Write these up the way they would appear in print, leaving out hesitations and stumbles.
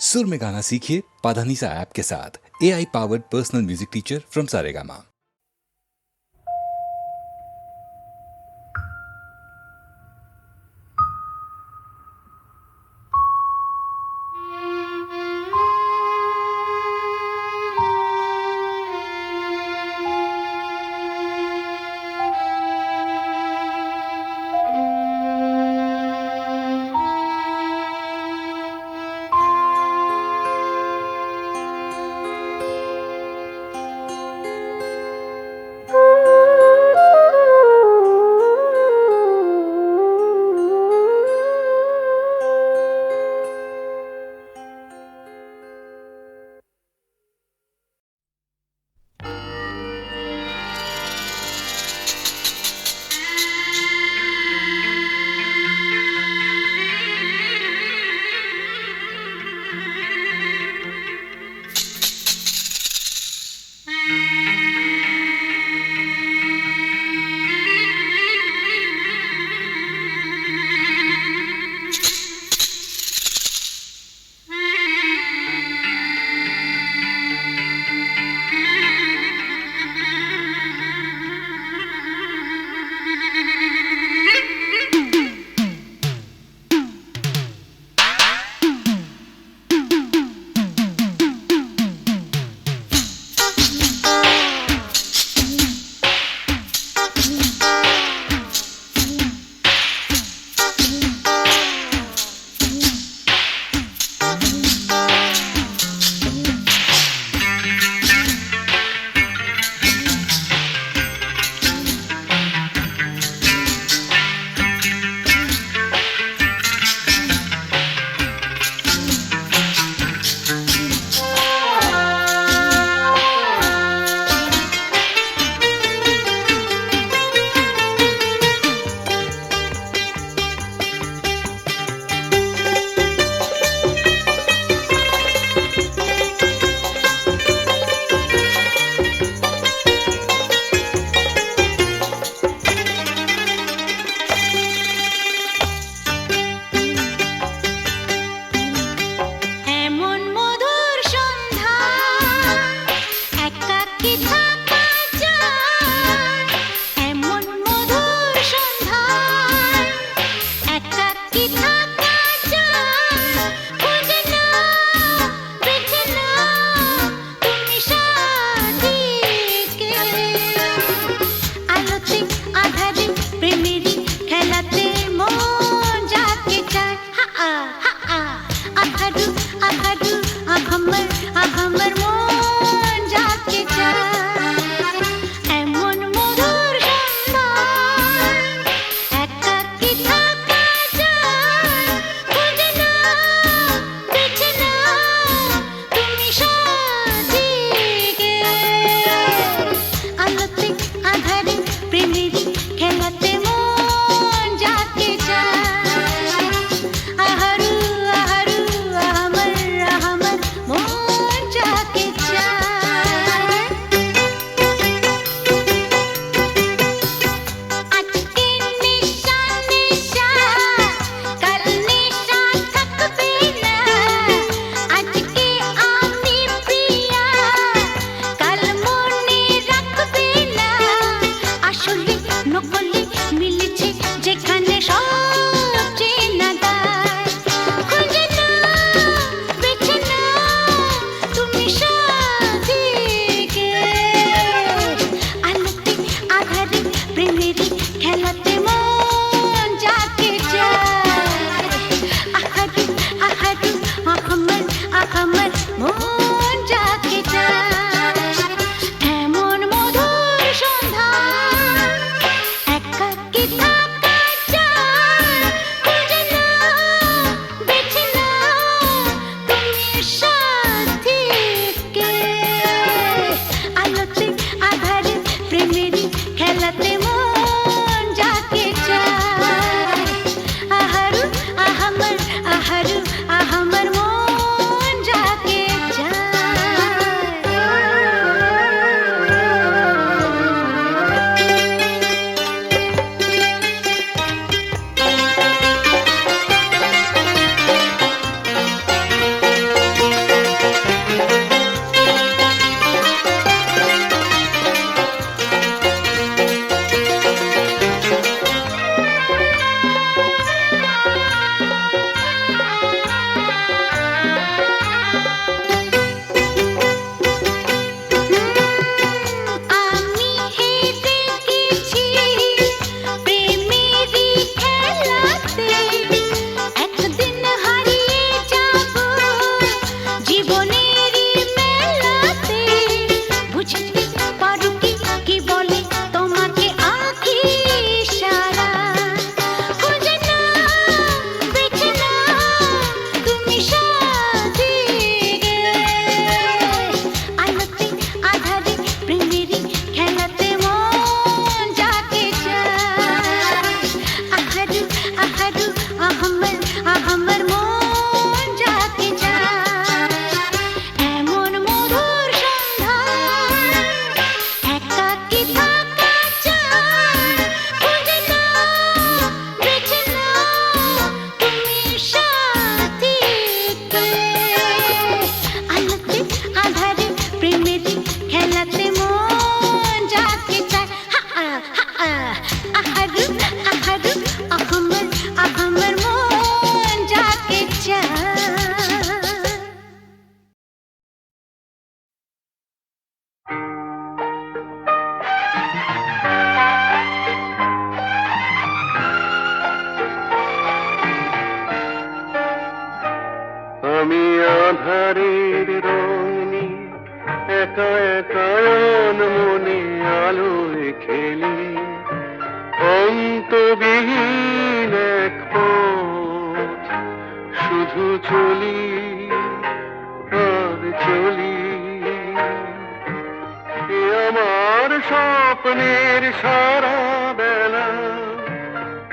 सुर में गाना सीखिए पाधानीसा ऐप के साथ। AI powered personal music teacher from Saregama. আধারের রং নিয়ে একা একা মনে আলোয় খেলি, অন্তবিহীন এক পথ শুধু চলি আর চলি। এ আমার স্বপ্নের সারা বেলা,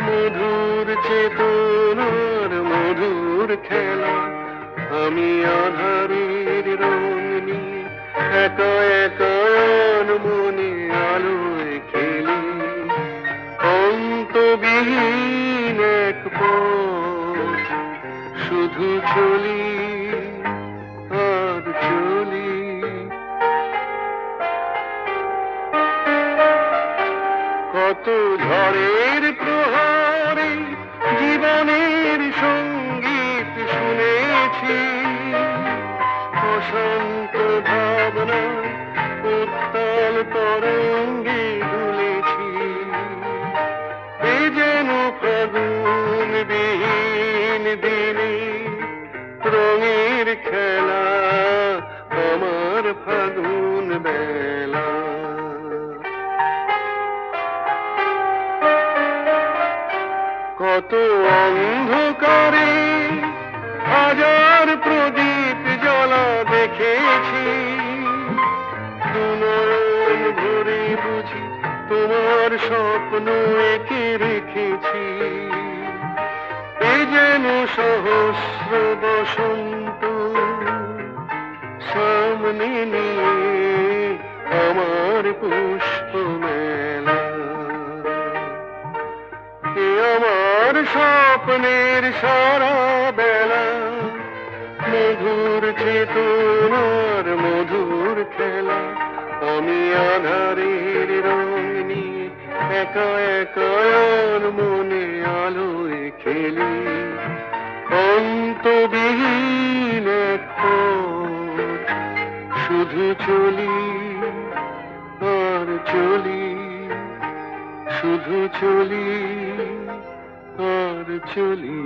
মধুর চেতনার মধুর খেলা। আমি আধারের রং নিয়ে একা একা মনে আলোয় খেলি, অন্তবিহীন এক পথ শুধু চলি আর চলি। কত ঝড়ের প্রহরে জীবনের সঙ্গীত শুনেছি, অশান্ত ভাবনা উত্তাল তরঙ্গে দুলেছি। এ যেন ফাগুন বিহীন দিনে রঙের খেলা, আমার ফাগুন বেলা। কত অন্ধকারে হাজার প্রদীপ জ্বলা দেখেছি, দুনয়ন ভরে বুঝি তোমার স্বপ্ন এঁকে রেখেছি। এ যেন সহস্র বসন্ত সামনে নিয়ে আমার পুষ্প মেলা। এ আমার স্বপ্নের সারা বেলা, মধুর চেতনার মধুর খেলা। আমি আধারের রং নিয়ে একা একা মনে আলোয় খেলি, অন্তবিহীন এক পথ শুধু চলি আর চলি, শুধু চলি আর চলি।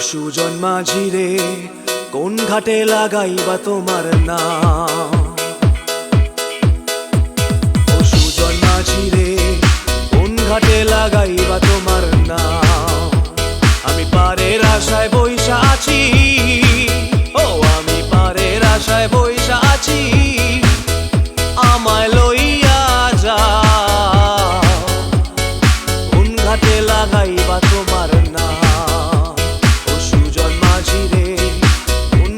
সুজন মাঝি রে, কোন ঘাটে লাগাইবা তোমার নাম? ও সুজন মাঝি রে, কোন ঘাটে লাগাইবা তোমার নাম? আমি পারের আশায় বইসা আছি, ও আমি পারের আশায় বইসা আছি, আমায় লইয়া যাও, কোন ঘাটে লাগাইবা তোমার নাম?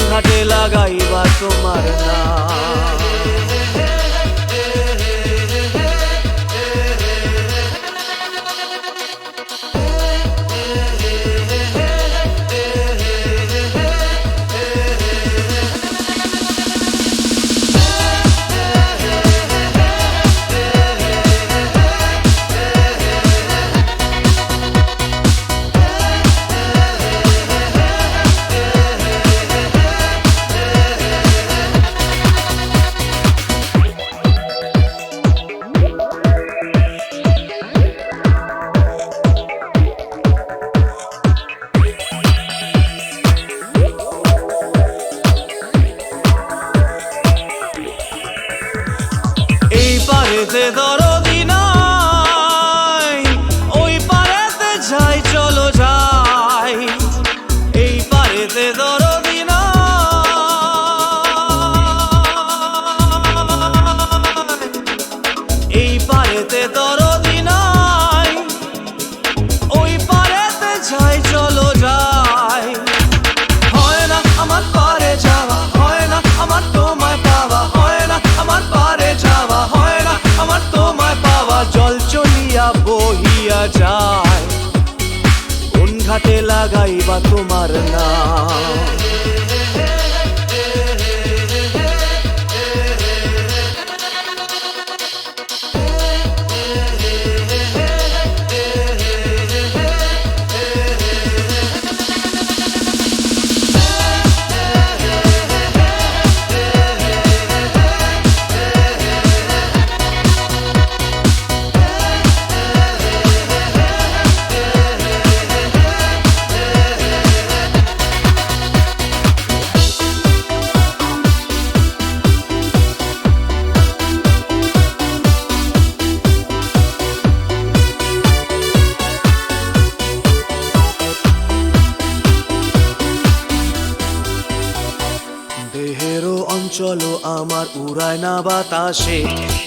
ঘাটে লাগাইবা তোমার নাম। যায়, কোন ঘাটে লাগাইবা তোমার নাম। দেহেরও অঞ্চল আমার উড়ায় না বাতাসে,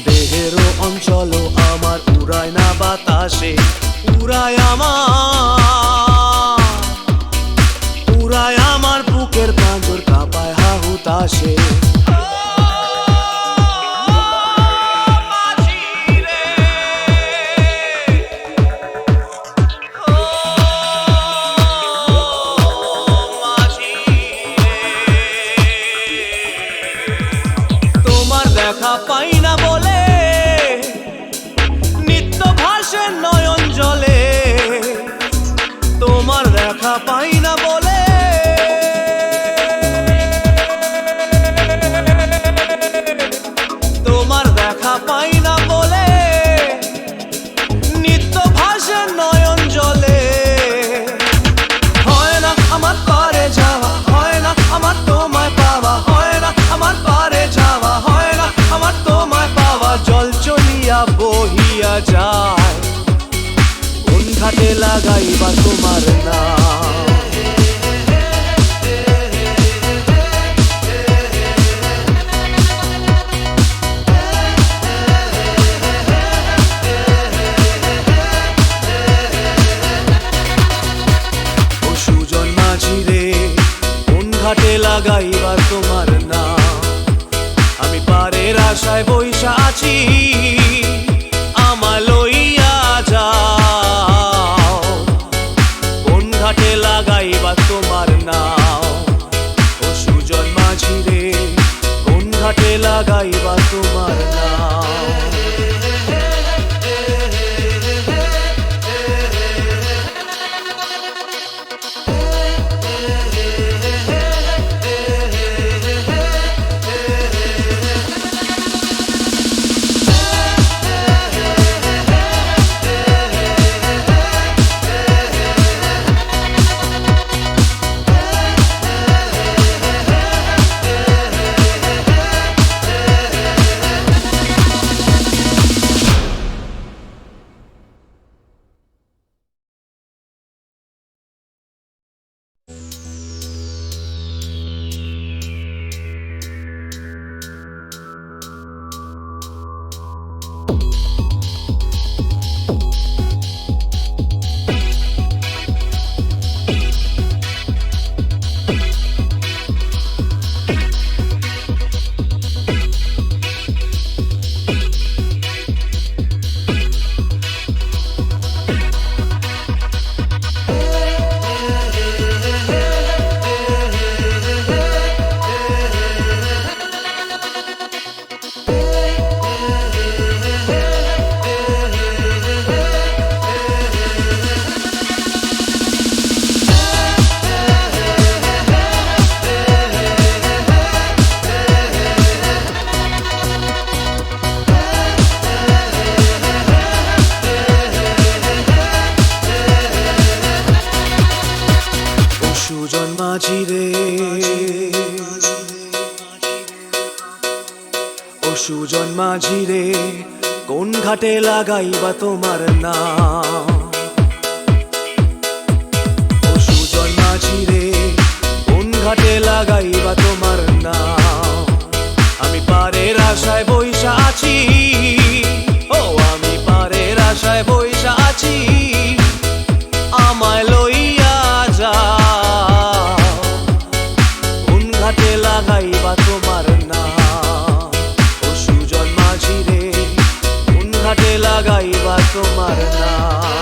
দেহেরও অঞ্চল আমার উড়ায় না বাতাসে, উড়ায় আমার বুকের পাঁজর কাঁপায় হাহুতাশে। দেখা পাই না বলে নিত্য ভাসে নয়ন জলে, তোমার দেখা পাই না বলে তোমার দেখা পাই না বলে নিত্য ভাসে নয়ন জলে। হয় না আমার পারে যাওয়া, হয় না আমার তোমায় পাওয়া, হয় না আমার পারে যাওয়া, হয় না আমার তোমায় পাওয়া। জল চলিয়া বহিয়া যায়, কোন ঘাটে লাগাইবা তোমার নাম। ও সুজন মাঝি রে, কোন ঘাটে লাগাইবা তোমার নাম। আমি পারের আশায় বইসা আছি, আমায় লইয়া যাও, কোন ঘাটে লাগাইবা তোমার নাম। ও সুজন মাঝি রে, কোন ঘাটে লাগাইবা তোমার নাম। মাঝি রে, ও সুজন মাঝি রে, কোন ঘাটে লাগাইবা তোমার নাম। ও সুজন মাঝি রে, কোন ঘাটে লাগাইবা তোমার নাম। আমি পারের আশায় বইসা আছি, ও আমি পারের আশায় বইসা আছি, আমায় লইয়া যাও, কোন ঘাটে লাগাইবা তোমার নাম। ও সুজন মাঝি রে, কোন ঘাটে লাগাইবা তোমার নাম।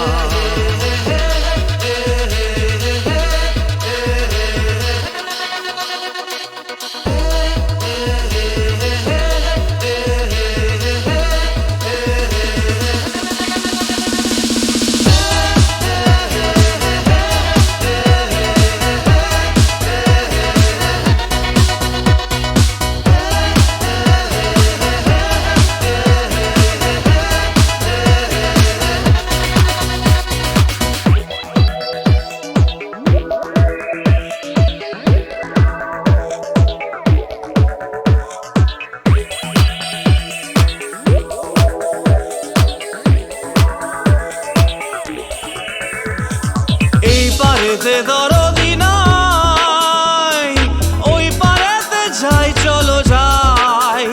পারেতে দরদি নাই, ওই পারেতে যাই চলো যাই,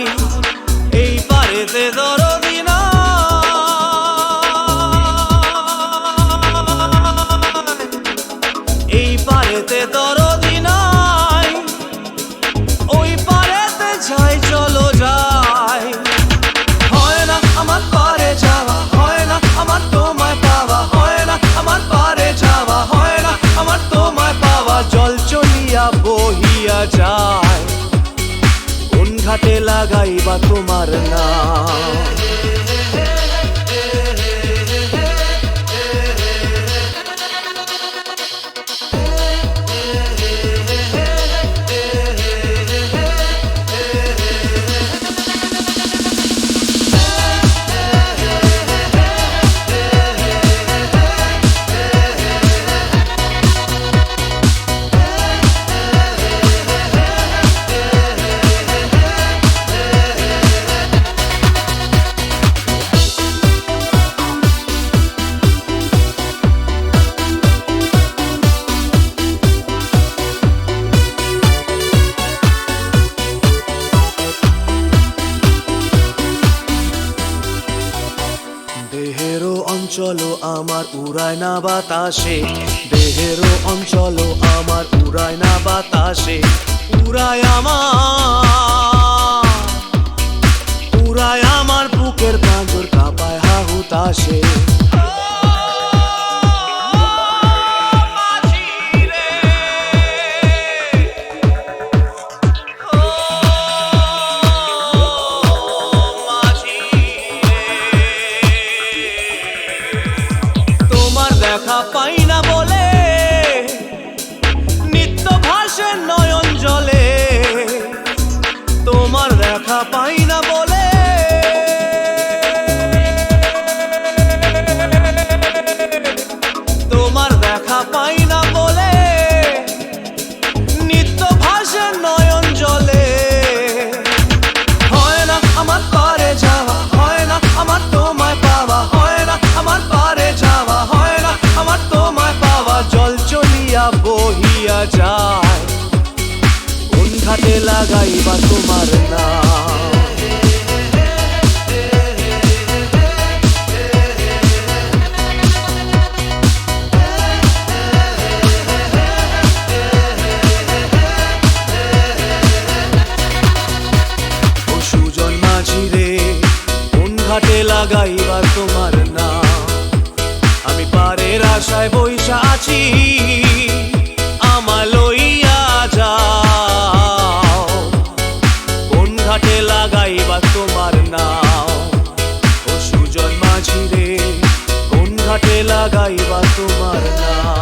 এই পারেতে দরদি নাই, এই পারেতে দরদি নাই, ওই পারেতে যাই চলো যাই। হয় না আমার পারে যাওয়া, হয় না আমার তোমায় পাওয়া, হয় না আমার পারে যাওয়া, হয় না আমার তোমায় পাওয়া। জল চলিয়া বহিয়া যায়, কোন ঘাটে লাগাইবা তোমার নাম। দেহেরও অঞ্চল আমার উড়ায় না বাতাসে, দেহেরও অঞ্চল আমার উড়ায় না বাতাসে, উড়ায় আমার বুকের পাঁজর কাঁপায় হাহুতাশে। দেখা পাই না বলে নিত্য ভাসে নয়ন জলে, তোমার দেখা পাই না বলে তোমার দেখা পাই না বলে নিত্য ভাসে নয়ন জলে। হয় না আমার পারে যাওয়া, হয় না আমার তোমায় পাওয়া, হয় না আমার পারে যাওয়া, হয় না আমার তোমায় পাওয়া। জল চলিয়া বহিয়া যায়, কোন ঘাটে লাগাইবা তোমার নাম। ও সুজন মাঝি রে, কোন ঘাটে লাগাইবা তোমার নাম। আমি পারের আশায় বইসা আছি, আমায় লইয়া যাও, কোন ঘাটে লাগাইবা তোমার নাম। ও সুজন মাঝি রে, কোন ঘাটে লাগাইবা তোমার নাম।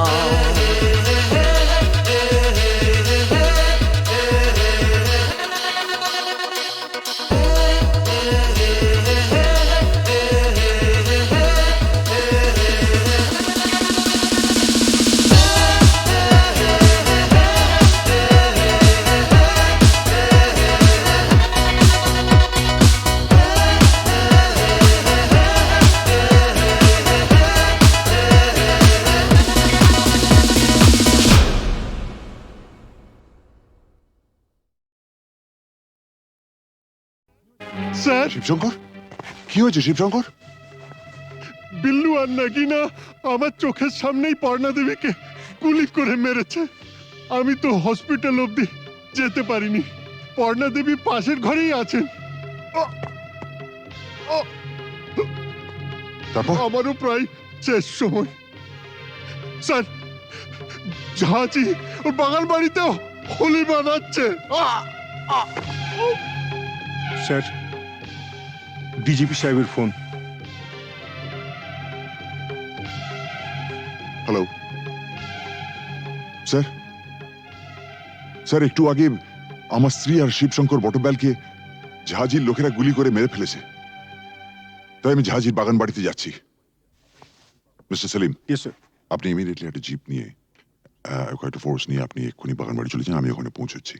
স্যার, শিবশঙ্কর, কি হয়েছে শিবশঙ্কর? বিল্লু আর নাগিনা আমার চোখের সামনেই পর্ণা দেবীকে গুলি করে মেরেছে। আমি তো হসপিটাল অবধি যেতে পারিনি। পর্ণা দেবী পাশের ঘরেই আছেন। তারপর? আমারও প্রায় শেষ সময়। স্যার, ঝাঁচি ওর বাগান বাড়িতেও হোলি বানাচ্ছে। স্যার, ডিজিপি সাহেবের ফোন। হ্যালো স্যার, স্যার একটু আগে আমার স্ত্রী আর শিবশঙ্কর বটব্যালকে ঝাঁঝির লোকেরা গুলি করে মেরে ফেলেছে, তাই আমি ঝাঁঝির বাগান বাড়িতে যাচ্ছি। Mister Selim, yes sir. আপনি ইমিডিয়েটলি একটা জিপ নিয়ে কয়েকটা ফোর্স নিয়ে আপনি এক্ষুনি বাগান বাড়ি চলে যান, আমি ওখানে পৌঁছচ্ছি।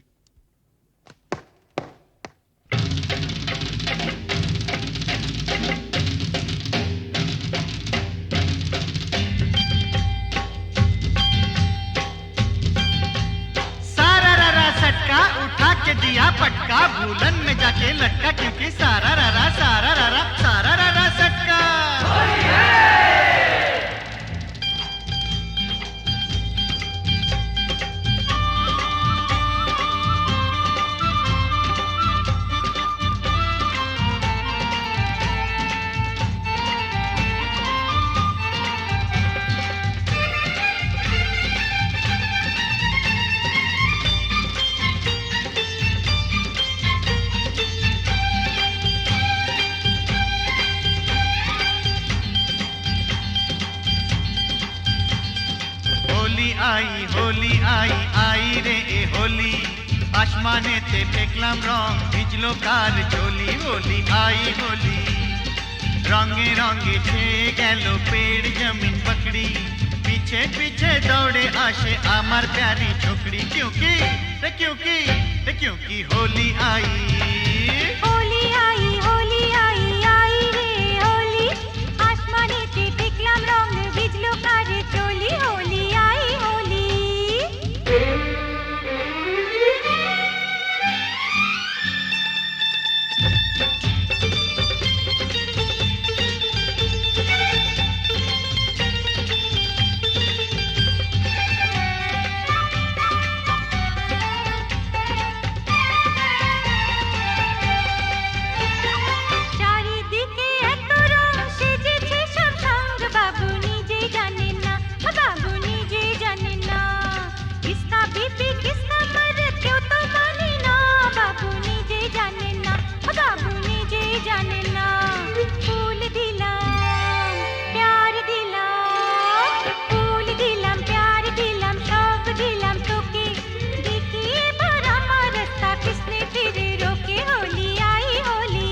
दुल्हन में जाके लटका क्योंकि सारा रारा सटका। होली आई आई रे ए होली आसमानेते फेकलाम रंग ভিজলো কার চলি होली आई होली रंगे रंगे छेয়ে গেল पेड़ जमीन पकड़ी पीछे पीछे दौड़े आशे आमार प्यारी छोकरी क्योंकि होली आई होली आई आई रे होली आसमानेते দেখলাম রং ভিজলো কার চলি होली आई होली। চারিদিকে এত রং সেজেছে সব সঙ্গ বাবু নিজেই জানেন না কিসকা বিপি কিসকা মরদ কেউ তো মানে না বাবু নিজেই জানেন না ফুল দিলাম প্যার দিলাম সব দিলাম তোকে দেখি এবার আমার রাস্তা কিসনে ফিরে রোকে होली आई होली।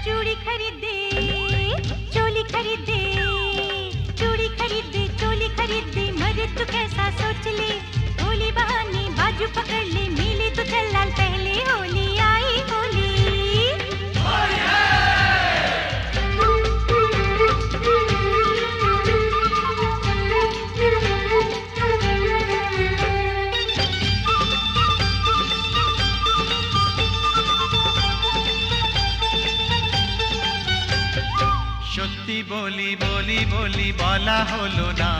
चूड़ी खरीदे चोली खरीदे मरे तू कैसा सोच ले होली बहाने बाजू पकड़ ले मिले तो चल लाल पहले होली आई होली। সত্যি বলি বলা হলো না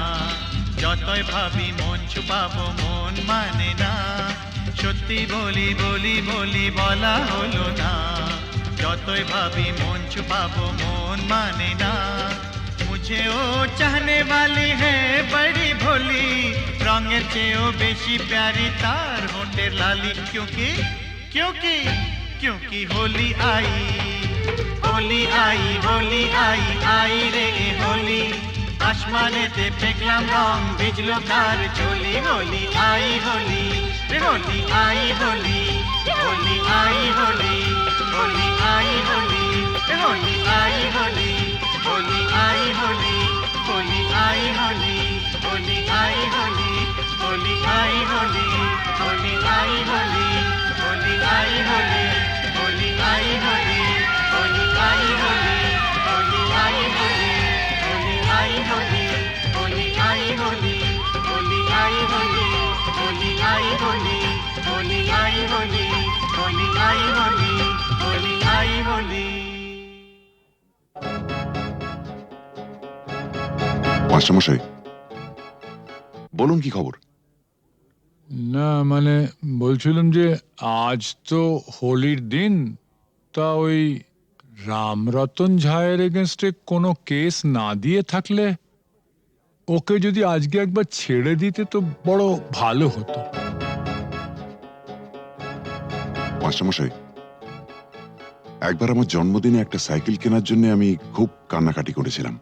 যতই ভাবি মন ছুপাবো মন মানে না সত্যি বলি বলা হলো না যতই ভাবি মন छुपाबो মন মানে না मुझे ओ चाहने वाली है बड़ी भोली रंगेर चेয়েও বেশি प्यारी तार होठेर लाली क्योंकि होली आई रे होली आसमानेते फेकलाम रंग ভিজলো কার চলি होली आई होली रे होली आई होली होली आई होली होली आई होली रे होली आई होली होली आई होली होली आई होली होली आई होली होली आई होली होली आई होली होली आई होली होली आई होली होली आई होली होली आई होली होली आई होली होली आई होली होली आई होली होली आई होली होली आई होली होली आई होली होली आई होली। মাস্টারমশাই বলুন কি খবর? না মানে বলছিলাম যে আজ তো হোলির দিন, তা ওই রামরতন ঝায়ের এগেনস্টে কোনো কেস না দিয়ে থাকলে ওকে যদি আজকে একবার ছেড়ে দিতে তো বড় ভালো হতো। মাস্টারমশাই একবার আমার জন্মদিনে একটা সাইকেল কেনার জন্য আমি খুব কান্নাকাটি করেছিলাম।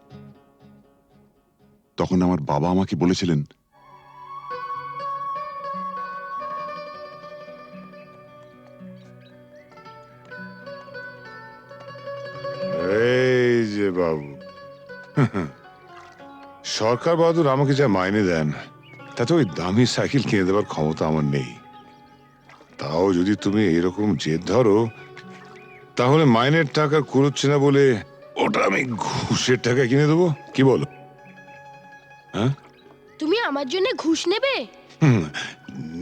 তখন আমার বাবা আমাকে বলেছিলেন, এই যে বাবু, সরকার বাহাদুর আমাকে যা মাইনে দেন তাতে ওই দামি সাইকেল কিনে দেওয়ার ক্ষমতা আমার নেই। তাও যদি তুমি এরকম জেদ ধরো, তাহলে মাইনের টাকা কুড়োচ্ছে না বলে ওটা আমি ঘুষের টাকা কিনে দেবো, কি বলো? হ্যাঁ, তুমি আমার জন্য ঘুষ নেবে?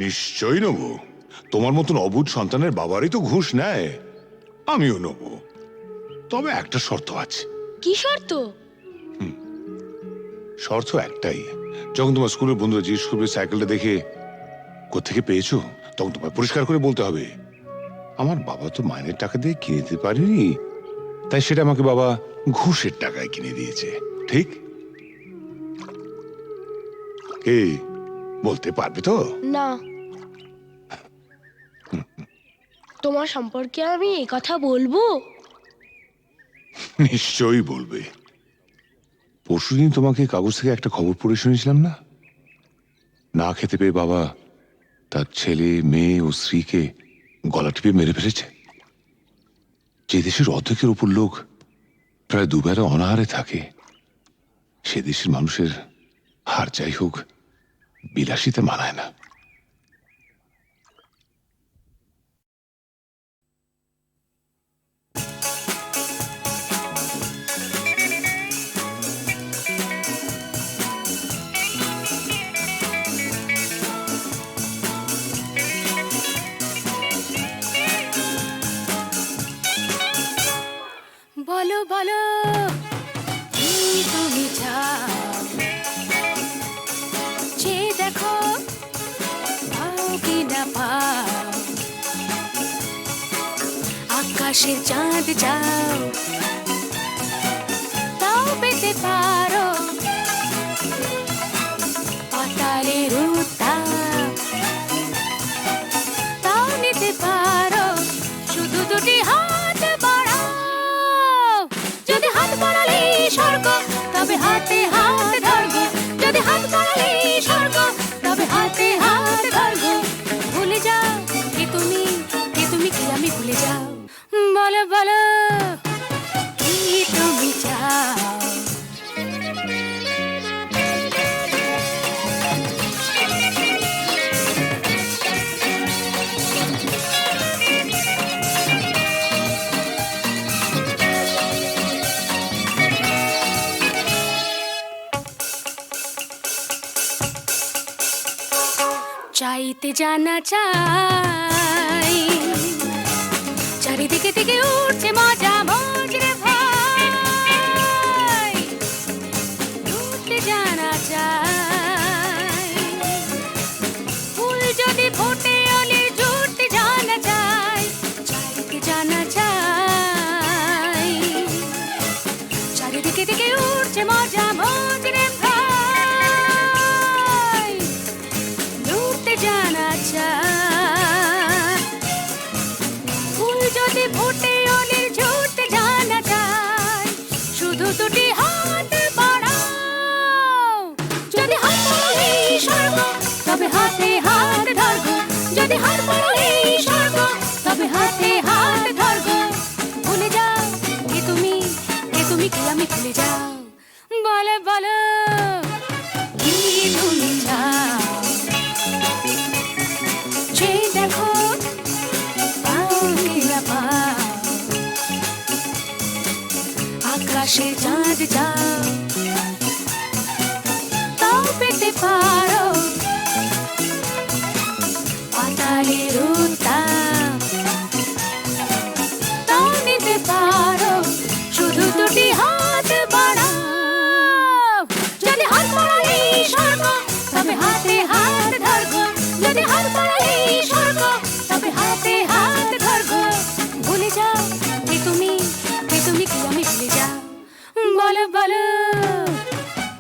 নিশ্চয়ই নেবো। তোমার মতন অবুঝ সন্তানের বাবারই তো ঘুষ নেয়, আমিও নেবো। তবে একটা শর্ত আছে। কি শর্ত? শর্ত একটাই, যখন তোমার স্কুলের বন্ধুরা জিজ্ঞেস করবে সাইকেলটা দেখে কোত্থেকে পেয়েছো, তখন তোমায় পরিষ্কার করে বলতে হবে, আমার বাবা তো মাইনের টাকা দিয়ে কিনে দিতে পারেনি, তাই সেটা আমাকে বাবা ঘুষের টাকায় কিনে দিয়েছে। ঠিক? এই বলতে পারবে তো? না। তোমার সম্পর্কে আমি এই কথা বলবো? নিশ্চয়ই বলবে। পরশুদিন তোমাকে কাগজ থেকে একটা খবর পড়ে শুনেছিলাম না? না খেতে পেয়ে বাবা তার ছেলে, মেয়ে ও স্ত্রীকে গলা টিপে মেরে ফেলেছে। যে দেশের অর্ধেকের উপর লোক প্রায় দুবেলা অনাহারে থাকে, সে দেশের মানুষের হার যাই হোক বিলাসিতে মানায় না। বলো বলো কি তুমি চাও, যে দেখো পাও কি না পাও, আকাশের চাঁদ চাও তাও পেতে পারো, পাতালের উত্তাপ তাও নিতে পারো, শুধু দুটি হাত বাড়াও। যদি হাত বাড়ালে স্বর্গ, তবে হাতে হাত ধরবো। যদি হাত বাড়ালে স্বর্গ, তবে হাতে হাত ধরবো। ভুলে যাও কে তুমি, কে তুমি, কি আমি ভুলে যাও। বলো বলো কি তুমি চাও। চাইতে জানা চাই, চারিদিকে থেকে উঠছে মজা মজরে ভাই। উঠতে জানা চাই, ফুল যদি ফোটে অলির জুটতে জানা চাই। চাইতে জানা চাই, চারিদিকে থেকে উঠছে মজা মজরে ভাই। উঠতে জানা চাই, ফুল যদি ফোটে অলির ঝুটতে জানা চাই। শুধু দুটি হাত বাড়াও। যদি হাত বাড়ালে স্বর্গ, তবে হাতে হাত ধরবো। যদি হাত বাড়ালে স্বর্গ, তবে হাতে হাত ধরবো। ভুলে যাও কে তুমি, কে তুমি, কি আমি ভুলে যাও। বলো বলো কি তুমি চাও, যে দেখো পাও কি না পাও, আকাশে চাঁদ যাও তাও পেতে পারো, পাতালের উত্তাপ তাও নিতে পারো, শুধু দুটি হাত বাড়াও। যদি হাত বাড়ালে স্বর্গ, তবে হাতে হাত ধরবো। যদি হাত বাড়ালে স্বর্গ, তবে হাতে হাত ধরবো। ভুলে যাও কে তুমি, কে তুমি, কি আমি ভুলে যাও। বলো বলো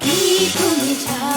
কি তুমি চাও।